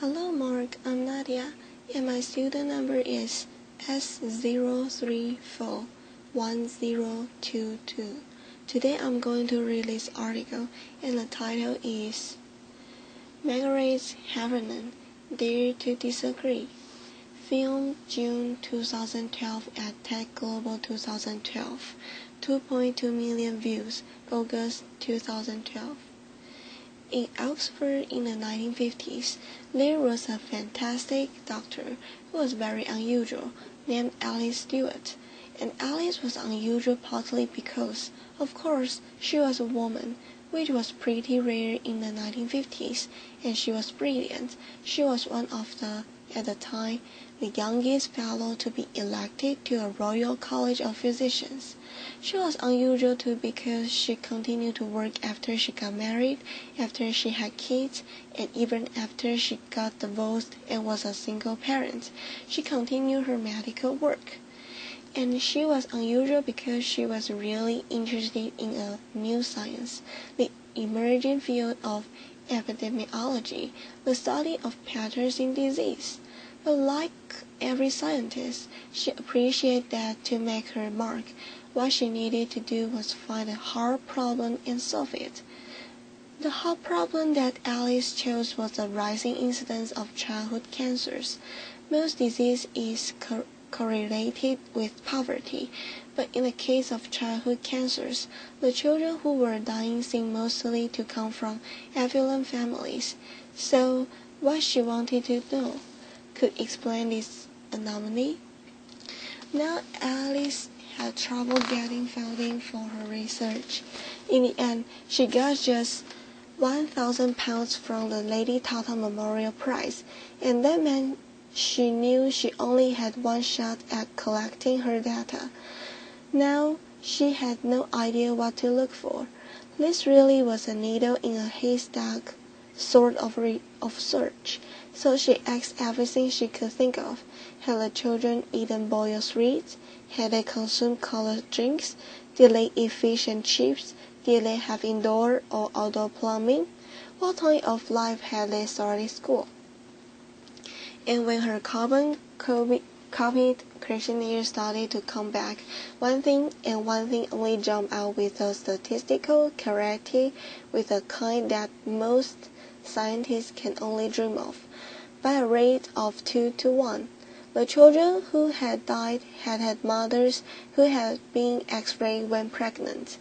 Hello Mark, I'm Nadia, and my student number is S0341022. Today I'm going to read this article, and the title is Margaret Heffernan, Dare to Disagree. Filmed June 2012 at Tech Global 2012. 2.2 million views, August 2012. In Oxford in the 1950s, there was a fantastic doctor who was very unusual, named Alice Stewart. And Alice was unusual partly because, of course, she was a woman, which was pretty rare in the 1950s, and she was brilliant. She was one of the, at the time, the youngest fellow to be elected to a Royal College of Physicians. She was unusual too because she continued to work after she got married, after she had kids, and even after she got divorced and was a single parent. She continued her medical work. And she was unusual because she was really interested in a new science, the emerging field of epidemiology, the study of patterns in disease. But like every scientist, she appreciated that to make her mark, what she needed to do was find a hard problem and solve it. The hard problem that Alice chose was the rising incidence of childhood cancers. Most disease is correlated with poverty, but in the case of childhood cancers, the children who were dying seemed mostly to come from affluent families. So, what she wanted to know could explain this anomaly. Now Alice had trouble getting funding for her research. In the end, she got just £1,000 from the Lady Tata Memorial Prize, and that meant she knew she only had one shot at collecting her data. Now she had no idea what to look for. This really was a needle in a haystack sort of search. So she asked everything she could think of. Had the children eaten boiled sweets? Had they consumed colored drinks? Did they eat fish and chips? Did they have indoor or outdoor plumbing? What time of life had they started school? And when her carbon-copied questionnaire started to come back, one thing and one thing only jumped out with a statistical clarity, with a kind that most scientists can only dream of. By a rate of 2 to 1. The children who had died had had mothers who had been X-rayed when pregnant.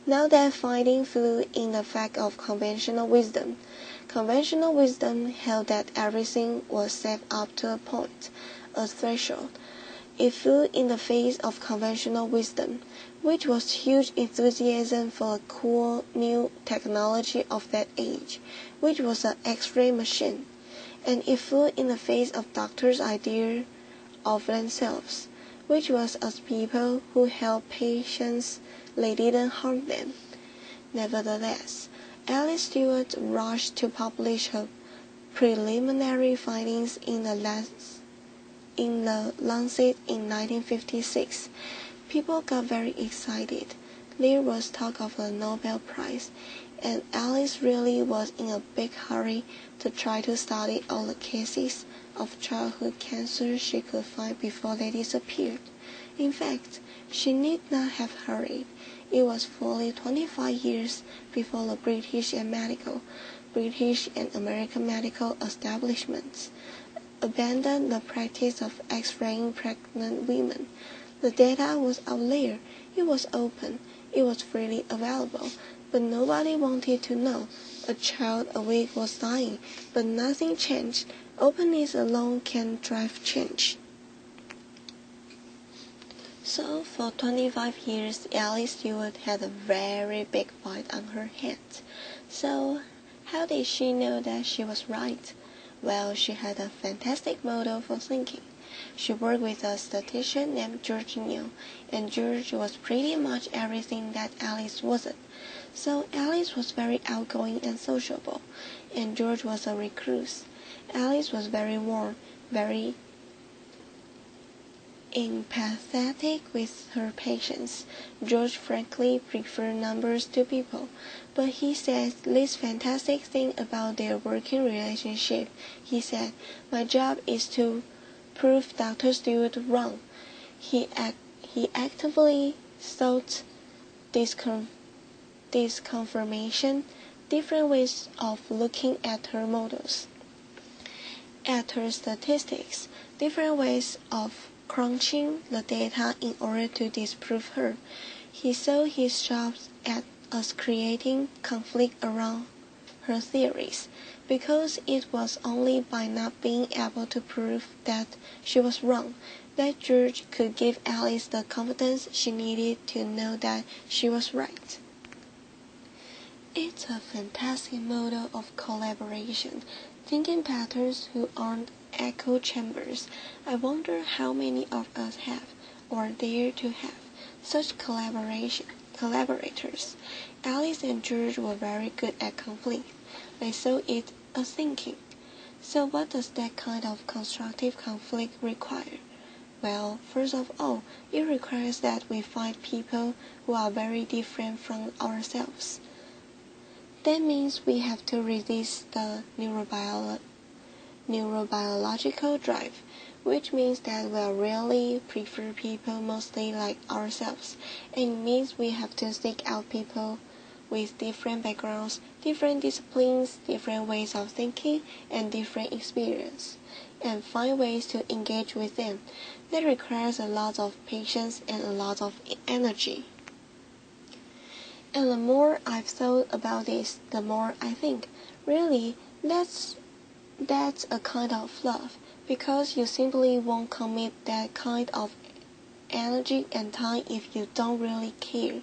Now that finding flew in the fact of conventional wisdom. Conventional wisdom held that everything was safe up to a point, a threshold. It flew in the face of conventional wisdom, which was huge enthusiasm for a cool new technology of that age, which was an X-ray machine. And it flew in the face of doctors' idea of themselves, which was as people who helped patients, they didn't harm them. Nevertheless, Alice Stewart rushed to publish her preliminary findings in the Lancet in 1956. People got very excited. There was talk of a Nobel Prize, and Alice really was in a big hurry to try to study all the cases of childhood cancer she could find before they disappeared. In fact, she need not have hurried. It was fully 25 years before the British and American medical establishments abandoned the practice of X-raying pregnant women. The data was out there. It was open. It was freely available. But nobody wanted to know. A child awake was dying, but nothing changed. Openness alone can drive change. So for 25 years, Alice Stewart had a very big fight on her hands. So how did she know that she was right? Well, she had a fantastic model for thinking. She worked with a statistician named George Neal, and George was pretty much everything that Alice wasn't. So Alice was very outgoing and sociable, and George was a recluse. Alice was very warm, very empathetic with her patients. George frankly preferred numbers to people, but he said this fantastic thing about their working relationship. He said, "My job is to prove Dr. Stewart wrong." He actively sought this confirmation, different ways of looking at her models, at her statistics, different ways of crunching the data in order to disprove her. He saw his job as creating conflict around her theories, because it was only by not being able to prove that she was wrong that George could give Alice the confidence she needed to know that she was right. It's a fantastic model of collaboration, thinking patterns who aren't echo chambers. I wonder how many of us have, or dare to have, such collaborators. Alice and George were very good at conflict. They saw it as thinking. So what does that kind of constructive conflict require? Well, first of all, it requires that we find people who are very different from ourselves. That means we have to resist the neurobiological drive, which means that we'll really prefer people mostly like ourselves, and it means we have to seek out people with different backgrounds, different disciplines, different ways of thinking, and different experience, and find ways to engage with them. That requires a lot of patience and a lot of energy. And the more I've thought about this, the more I think, really, that's a kind of love, because you simply won't commit that kind of energy and time if you don't really care.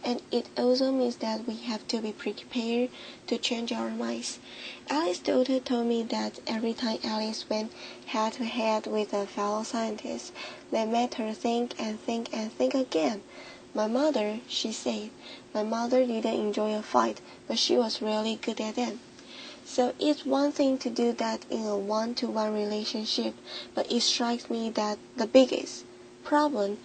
And it also means that we have to be prepared to change our minds. Alice's daughter told me that every time Alice went head to head with a fellow scientist, they made her think and think and think again. My mother, she said, my mother didn't enjoy a fight, but she was really good at them. So it's one thing to do that in a one-to-one relationship, but it strikes me that the biggest problem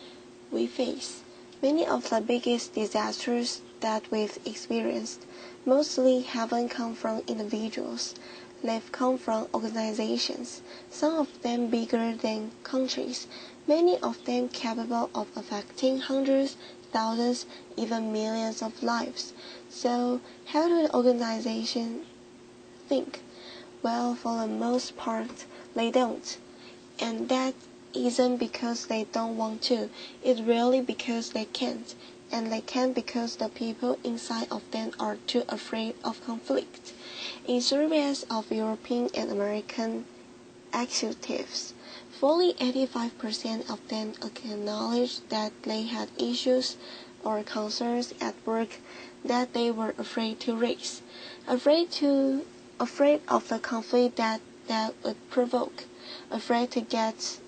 we face, many of the biggest disasters that we've experienced, mostly haven't come from individuals. They've come from organizations, some of them bigger than countries, many of them capable of affecting hundreds, thousands, even millions of lives. So how do the organizations think? Well, for the most part, they don't. And that isn't because they don't want to. It's really because they can't. And they can't because the people inside of them are too afraid of conflict. In surveys of European and American executives, fully 85% of them acknowledged that they had issues or concerns at work that they were afraid to raise, afraid of the conflict that would provoke, afraid to get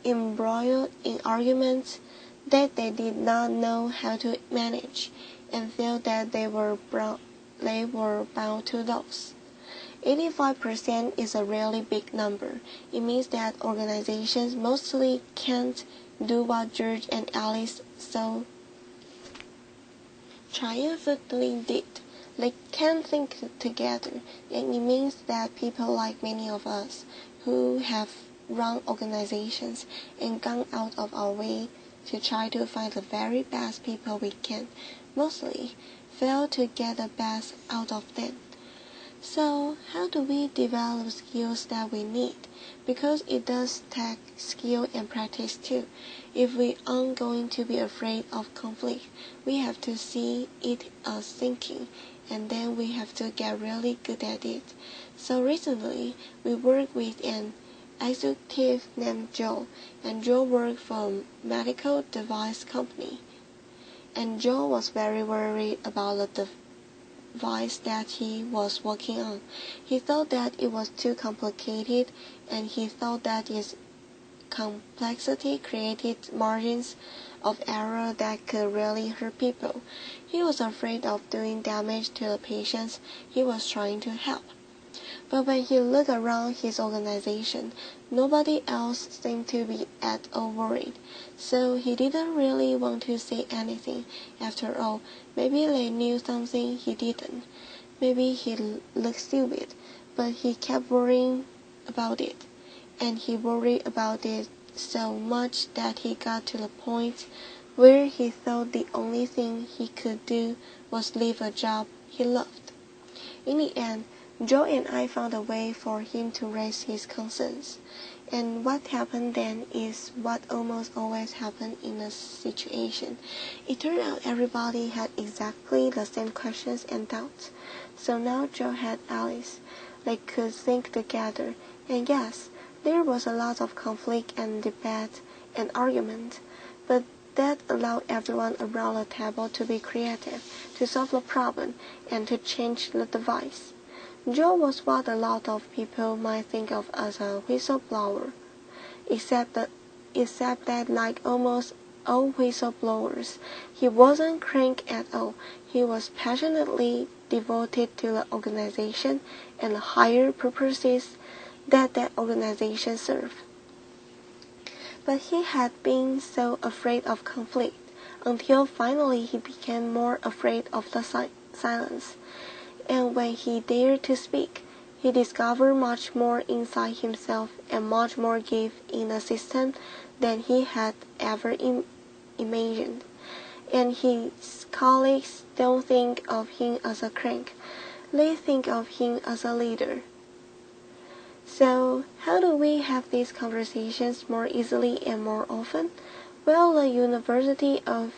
embroiled in arguments that they did not know how to manage, and felt that they were bound to lose. 85% is a really big number. It means that organizations mostly can't do what George and Alice so triumphantly did. They can't think together, and it means that people like many of us who have run organizations and gone out of our way to try to find the very best people we can, mostly fail to get the best out of them. So how do we develop skills that we need? Because it does take skill and practice too. If we aren't going to be afraid of conflict, we have to see it as thinking, and then we have to get really good at it. So recently, we worked with an executive named Joe, and Joe worked for a medical device company. And Joe was very worried about the device that he was working on. He thought that it was too complicated, and he thought that its complexity created margins of error that could really hurt people. He was afraid of doing damage to the patients he was trying to help. But when he looked around his organization, nobody else seemed to be at all worried. So he didn't really want to say anything. After all, maybe they knew something he didn't. Maybe he looked stupid, but he kept worrying about it. And he worried about it so much that he got to the point where he thought the only thing he could do was leave a job he loved. In the end, Joe and I found a way for him to raise his concerns. And what happened then is what almost always happens in a situation. It turned out everybody had exactly the same questions and doubts. So now Joe had Alice. They could think together. And yes, there was a lot of conflict and debate and argument. But that allowed everyone around the table to be creative, to solve the problem, and to change the device. Joe was what a lot of people might think of as a whistleblower, except that like almost all whistleblowers, he wasn't crank at all. He was passionately devoted to the organization and the higher purposes that organization served. But he had been so afraid of conflict until finally he became more afraid of the silence. And when he dared to speak, he discovered much more inside himself and much more gift in the system than he had ever imagined. And his colleagues don't think of him as a crank. They think of him as a leader. So, how do we have these conversations more easily and more often? Well, the University of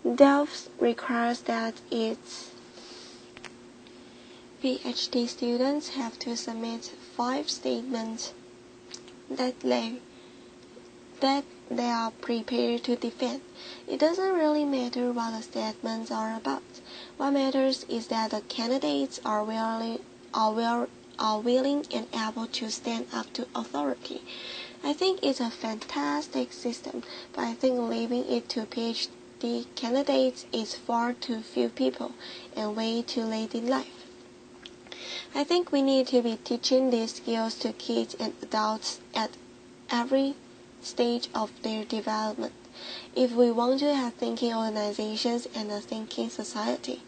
Delft requires that its PhD students have to submit 5 statements that they are prepared to defend. It doesn't really matter what the statements are about. What matters is that the candidates are willing and able to stand up to authority. I think it's a fantastic system, but I think leaving it to PhD candidates is far too few people and way too late in life. I think we need to be teaching these skills to kids and adults at every stage of their development if we want to have thinking organizations and a thinking society.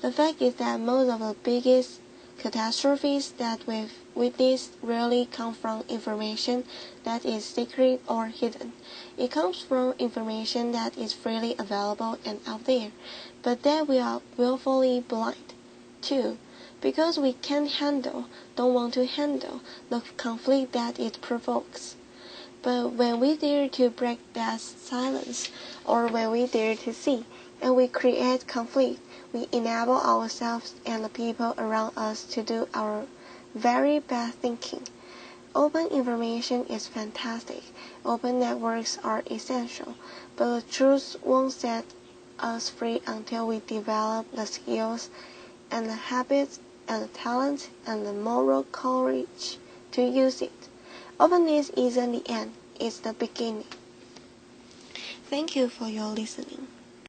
The fact is that most of the biggest catastrophes that we've witnessed rarely come from information that is secret or hidden. It comes from information that is freely available and out there, but that we are willfully blind to, because we don't want to handle the conflict that it provokes. But when we dare to break that silence, or when we dare to see, and we create conflict, we enable ourselves and the people around us to do our very best thinking. Open information is fantastic. Open networks are essential, but the truth won't set us free until we develop the skills and the habits and the talent and the moral courage to use it. Openness isn't the end, it's the beginning. Thank you for your listening.